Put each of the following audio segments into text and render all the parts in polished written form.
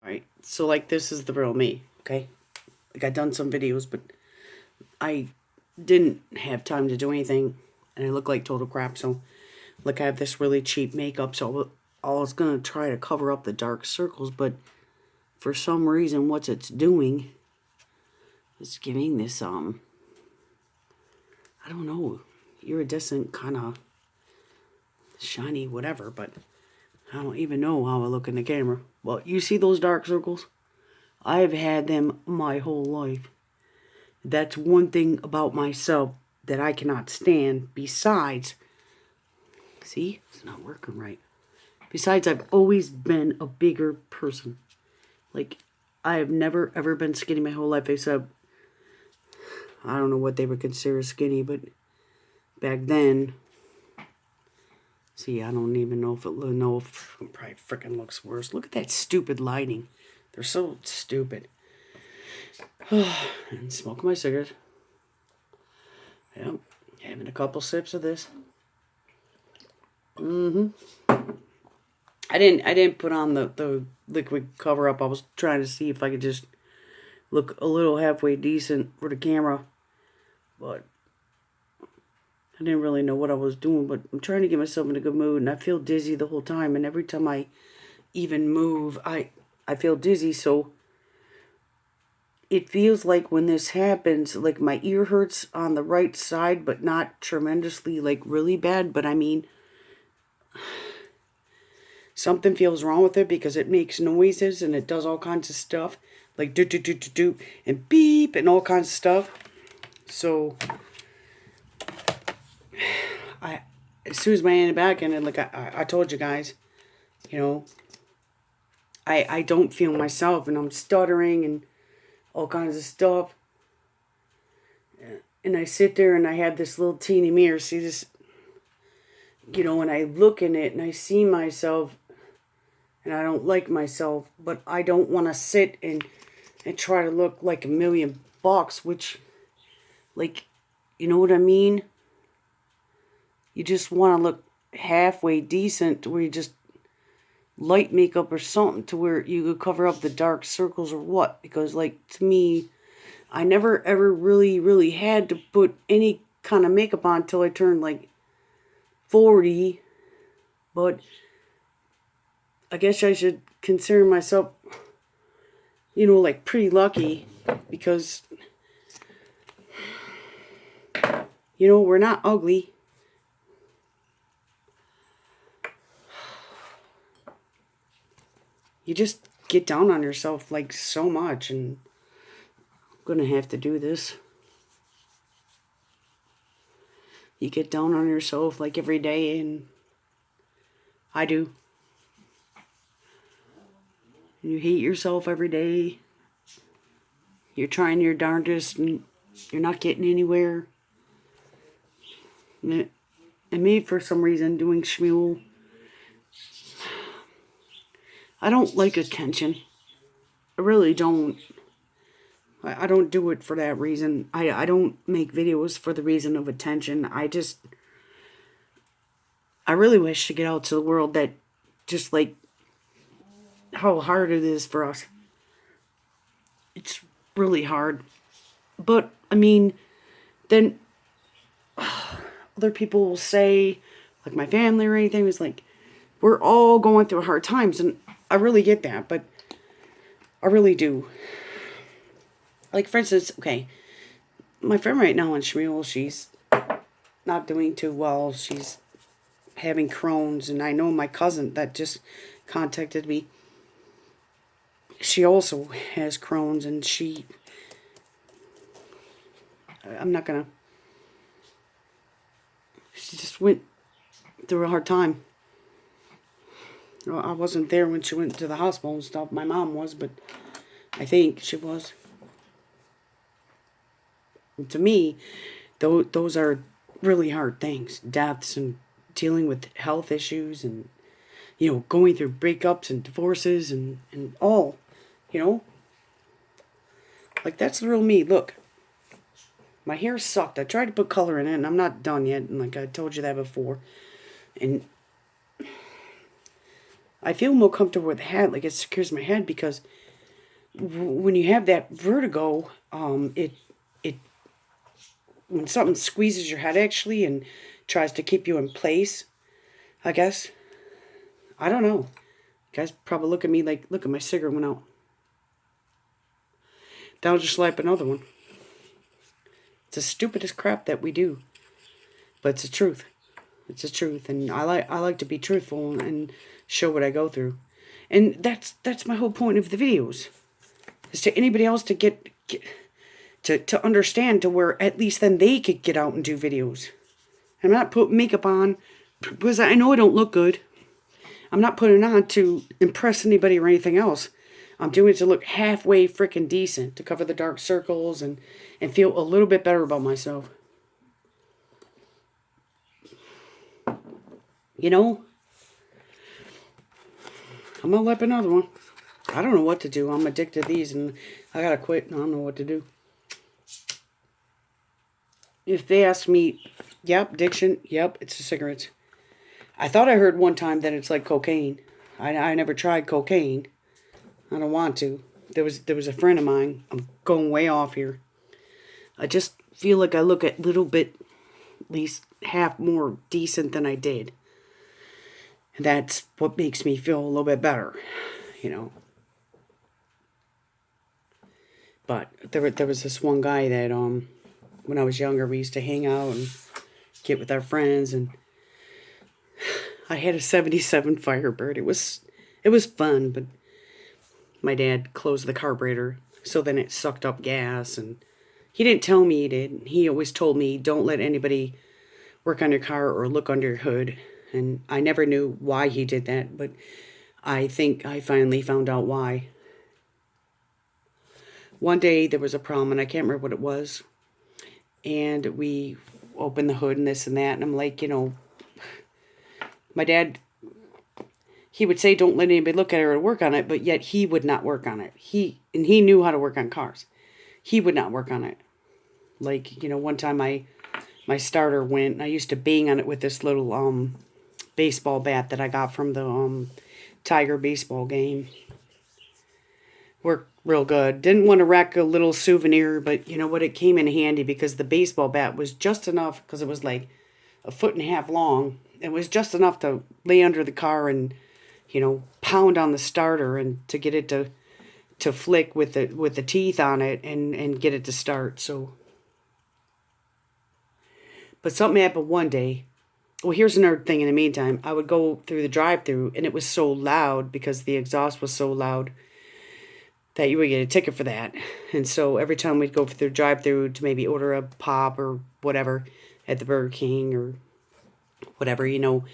Right, so like this is the real me, okay? Like I done some videos, but I didn't have time to do anything, and I look like total crap. So, like I have this really cheap makeup, so I was gonna try to cover up the dark circles, but for some reason, what it's doing is giving this I don't know, iridescent kind of shiny whatever, but I don't even know how I look in the camera. Well, you see those dark circles? I've had them my whole life. That's one thing about myself that I cannot stand. Besides, see, it's not working right. Besides, I've always been a bigger person. Like, I have never ever been skinny my whole life, except I don't know what they would consider skinny, but back then, see, I don't even know if it probably freaking looks worse. Look at that stupid lighting. They're so stupid. And smoking my cigarette. Yep, having a couple sips of this. I didn't put on the liquid cover up. I was trying to see if I could just look a little halfway decent for the camera, but I didn't really know what I was doing. But I'm trying to get myself in a good mood, and I feel dizzy the whole time. And every time I even move, I feel dizzy. So it feels like when this happens, like my ear hurts on the right side, but not tremendously, like really bad. But I mean, something feels wrong with it because it makes noises and it does all kinds of stuff, like do do do do do and beep and all kinds of stuff. So as soon as my antibiotic ended, like I told you guys, you know, I don't feel myself, and I'm stuttering and all kinds of stuff. And I sit there and I have this little teeny mirror. See this, and I look in it and I see myself, and I don't like myself, but I don't want to sit and try to look like $1,000,000, which, like, you know what I mean? You just want to look halfway decent, to where you just light makeup or something to where you could cover up the dark circles or what. Because, like, to me, I never ever really had to put any kind of makeup on until I turned like 40. But I guess I should consider myself, like pretty lucky, because, we're not ugly. You just get down on yourself like so much, and I'm gonna have to do this. You get down on yourself like every day, and I do. And you hate yourself every day. You're trying your darndest and you're not getting anywhere. And me, for some reason, doing schmule, I don't like attention. I really don't. I don't do it for that reason. I don't make videos for the reason of attention. I really wish to get out to the world that just like how hard it is for us. It's really hard. But, I mean, then other people will say, like my family or anything, was like, we're all going through hard times. And I really get that, but I really do. Like, for instance, okay, my friend right now in Shmuel, she's not doing too well. She's having Crohn's, and I know my cousin that just contacted me, she also has Crohn's, and I'm not gonna, she just went through a hard time. Well, I wasn't there when she went to the hospital and stuff. My mom was, but I think she was. And to me, those are really hard things. Deaths and dealing with health issues, and, going through breakups and divorces and all, Like, that's the real me. Look, my hair sucked. I tried to put color in it, and I'm not done yet. And like I told you that before. And I feel more comfortable with the hat, like it secures my head, because when you have that vertigo, it when something squeezes your head actually and tries to keep you in place, I guess. I don't know. You guys probably look at me like, look at my cigarette went out. Then I'll just light up another one. It's the stupidest crap that we do, but it's the truth. It's the truth, and I like to be truthful and show what I go through, and that's my whole point of the videos, is to anybody else to get to understand, to where at least then they could get out and do videos. I'm not putting makeup on because I know I don't look good. I'm not putting it on to impress anybody or anything else. I'm doing it to look halfway freaking decent, to cover the dark circles and feel a little bit better about myself. You know, I'm going to lip another one. I don't know what to do. I'm addicted to these, and I got to quit, and I don't know what to do. If they ask me, yep, addiction, yep, it's the cigarettes. I thought I heard one time that it's like cocaine. I never tried cocaine. I don't want to. There was a friend of mine. I'm going way off here. I just feel like I look a little bit, at least half more decent than I did. And that's what makes me feel a little bit better, you know. But there was this one guy that when I was younger, we used to hang out and get with our friends, and I had a 77 Firebird. It was fun, but my dad closed the carburetor, so then it sucked up gas, and he didn't tell me he did. He always told me, don't let anybody work on your car or look under your hood. And I never knew why he did that, but I think I finally found out why. One day there was a problem, and I can't remember what it was. And we opened the hood and this and that, and I'm like, you know, my dad, he would say don't let anybody look at it or work on it, but yet he would not work on it. He knew how to work on cars. He would not work on it. Like, you know, one time my starter went, and I used to bang on it with this little baseball bat that I got from the Tiger baseball game. Worked real good. Didn't want to wreck a little souvenir, but you know what? It came in handy because the baseball bat was just enough, because it was like 1.5 feet long. It was just enough to lay under the car and, you know, pound on the starter and to get it to flick with the teeth on it and get it to start. So, but something happened one day. Well, here's another thing in the meantime. I would go through the drive-thru, and it was so loud because the exhaust was so loud that you would get a ticket for that. And so every time we'd go through the drive-thru to maybe order a pop or whatever at the Burger King or whatever, you know,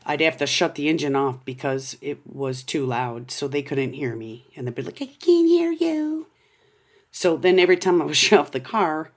I'd have to shut the engine off because it was too loud, so they couldn't hear me. And they'd be like, I can't hear you. So then every time I would shut off the car,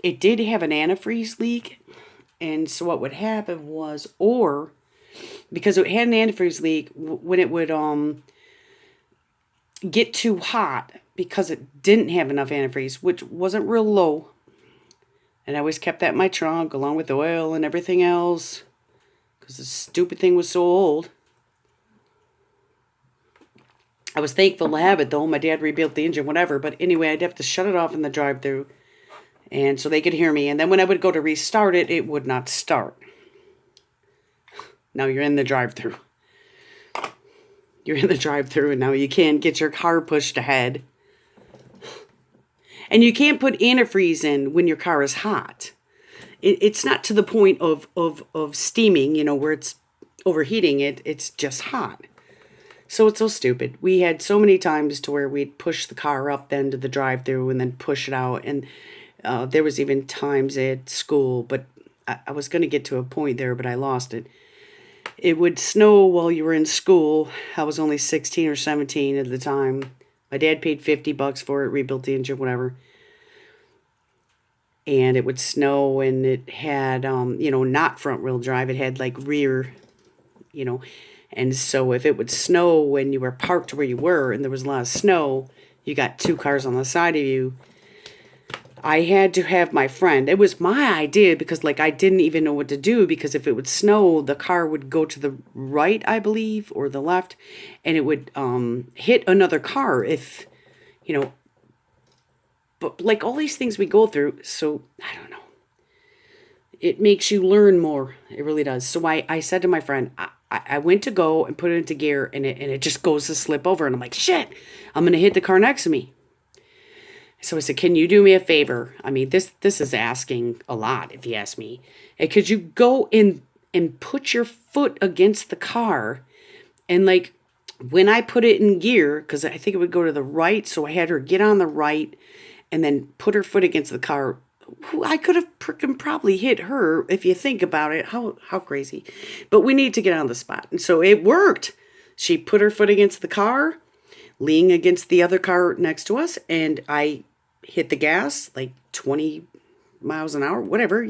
it did have an antifreeze leak. And so what would happen was, or because it had an antifreeze leak, when it would get too hot, because it didn't have enough antifreeze, which wasn't real low, and I always kept that in my trunk along with oil and everything else, because the stupid thing was so old. I was thankful to have it though. My dad rebuilt the engine, whatever. But anyway, I'd have to shut it off in the drive-thru, and so they could hear me. And then when I would go to restart it, it would not start. Now you're in the drive-thru. You're in the drive-thru, and now you can't get your car pushed ahead. And you can't put antifreeze in when your car is hot. It's not to the point of steaming, you know, where it's overheating. It's just hot. So it's so stupid. We had so many times to where we'd push the car up then to the drive-thru and then push it out. And there was even times at school, but I was going to get to a point there, but I lost it. It would snow while you were in school. I was only 16 or 17 at the time. My dad paid $50 for it, rebuilt the engine, whatever. And it would snow, and it had, you know, not front wheel drive. It had like rear, you know. And so if it would snow when you were parked where you were and there was a lot of snow, you got two cars on the side of you, I had to have my friend. It was my idea because like I didn't even know what to do because if it would snow, the car would go to the right, I believe, or the left, and it would hit another car if, you know, but like all these things we go through. So I don't know. It makes you learn more. It really does. So I said to my friend, I went to go and put it into gear and it just goes to slip over. And I'm like, shit, I'm going to hit the car next to me. So I said, can you do me a favor? I mean, this is asking a lot, if you ask me. And could you go in and put your foot against the car? And like, when I put it in gear, because I think it would go to the right, so I had her get on the right and then put her foot against the car. I could have probably hit her, if you think about it. How crazy. But we need to get on the spot. And so it worked. She put her foot against the car, leaning against the other car next to us, and I hit the gas like 20 miles an hour, whatever,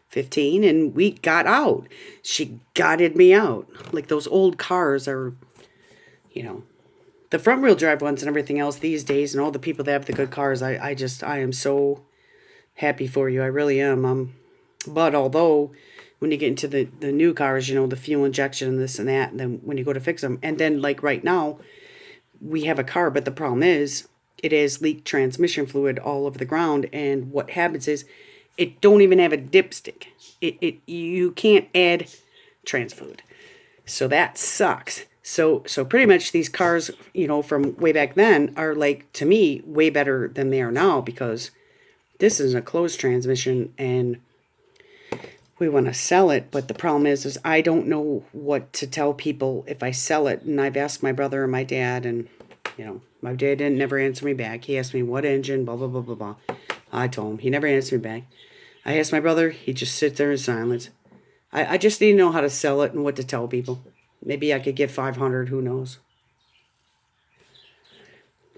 15, and we got out. She guided me out. Like those old cars are, the front wheel drive ones and everything else these days, and all the people that have the good cars, I am so happy for you. I really am. But although when you get into the new cars, the fuel injection and this and that, and then when you go to fix them, and then like right now, we have a car, but the problem is it has leaked transmission fluid all over the ground, and what happens is it don't even have a dipstick. You can't add trans fluid, so that sucks. So pretty much these cars, from way back then are like, to me, way better than they are now because this is a closed transmission and we want to sell it. But the problem is I don't know what to tell people if I sell it. And I've asked my brother and my dad, and, my dad didn't never answer me back. He asked me what engine, blah, blah, blah, blah, blah. I told him. He never answered me back. I asked my brother. He just sits there in silence. I just need to know how to sell it and what to tell people. Maybe I could get 500. Who knows?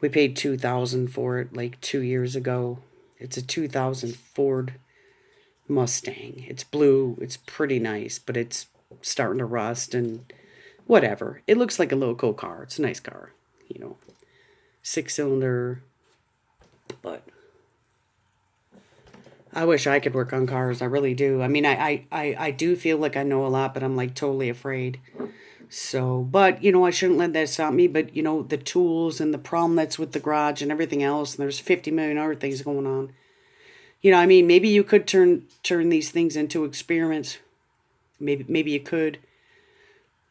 We paid $2,000 for it like 2 years ago. It's a 2000 Ford Mustang. It's blue. It's pretty nice, but it's starting to rust and whatever. It looks like a local car. It's a nice car, 6-cylinder. But I wish I could work on cars. I really do. I mean, I do feel like I know a lot, but I'm like totally afraid. So, but, I shouldn't let that stop me. But, the tools and the problem that's with the garage and everything else, and there's 50 million other things going on. I mean, maybe you could turn these things into experiments. Maybe you could.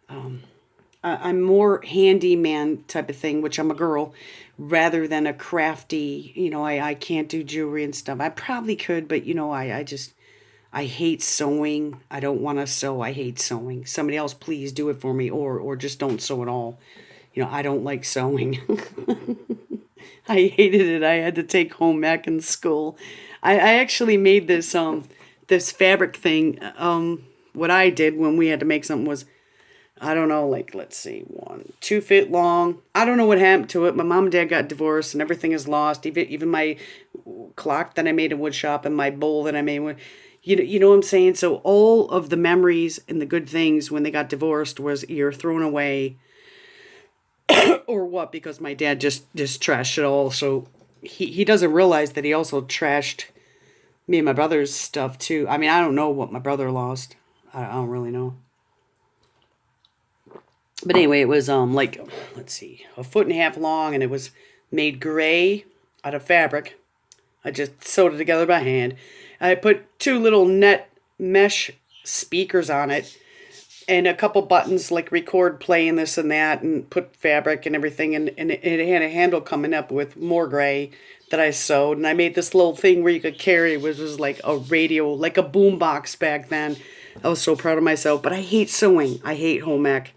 I'm more handyman type of thing, which I'm a girl, rather than a crafty, I can't do jewelry and stuff. I probably could, but, I hate sewing. I don't want to sew. I hate sewing. Somebody else, please do it for me, or just don't sew at all. I don't like sewing. I hated it. I had to take home ec in school. I actually made this this fabric thing. What I did when we had to make something was, I don't know, like, let's see, 2 feet long. I don't know what happened to it. My mom and dad got divorced and everything is lost. Even my clock that I made in wood shop and my bowl that I made. You know what I'm saying? So all of the memories and the good things when they got divorced was either thrown away or what, because my dad just trashed it all. So he doesn't realize that he also trashed me and my brother's stuff too. I mean, I don't know what my brother lost. I don't really know. But anyway, it was like, let's see, 1.5 feet long, and it was made gray out of fabric. I just sewed it together by hand. I put 2 little net mesh speakers on it and a couple buttons like record, play, and this and that, and put fabric and everything. And it had a handle coming up with more gray that I sewed. And I made this little thing where you could carry, which was like a radio, like a boom box back then. I was so proud of myself. But I hate sewing. I hate home ec.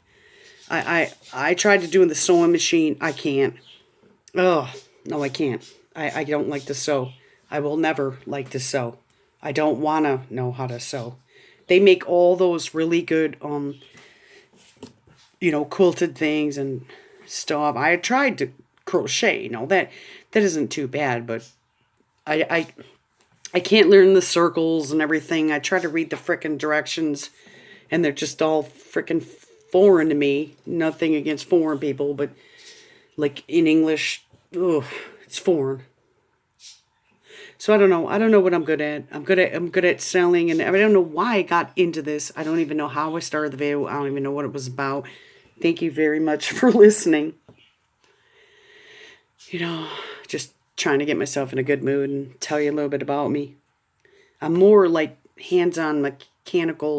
I tried to do in the sewing machine. I can't. Oh, no, I can't. I don't like to sew. I will never like to sew. I don't want to know how to sew. They make all those really good, quilted things and stuff. I tried to crochet. That isn't too bad, but I can't learn the circles and everything. I try to read the frickin' directions, and they're just all frickin' foreign to me. Nothing against foreign people, but like in English, it's foreign. So I don't know. I don't know what I'm good at. I'm good at selling, and I don't know why I got into this. I don't even know how I started the video. I don't even know what it was about. Thank you very much for listening. You know, just trying to get myself in a good mood and tell you a little bit about me. I'm more like hands-on mechanical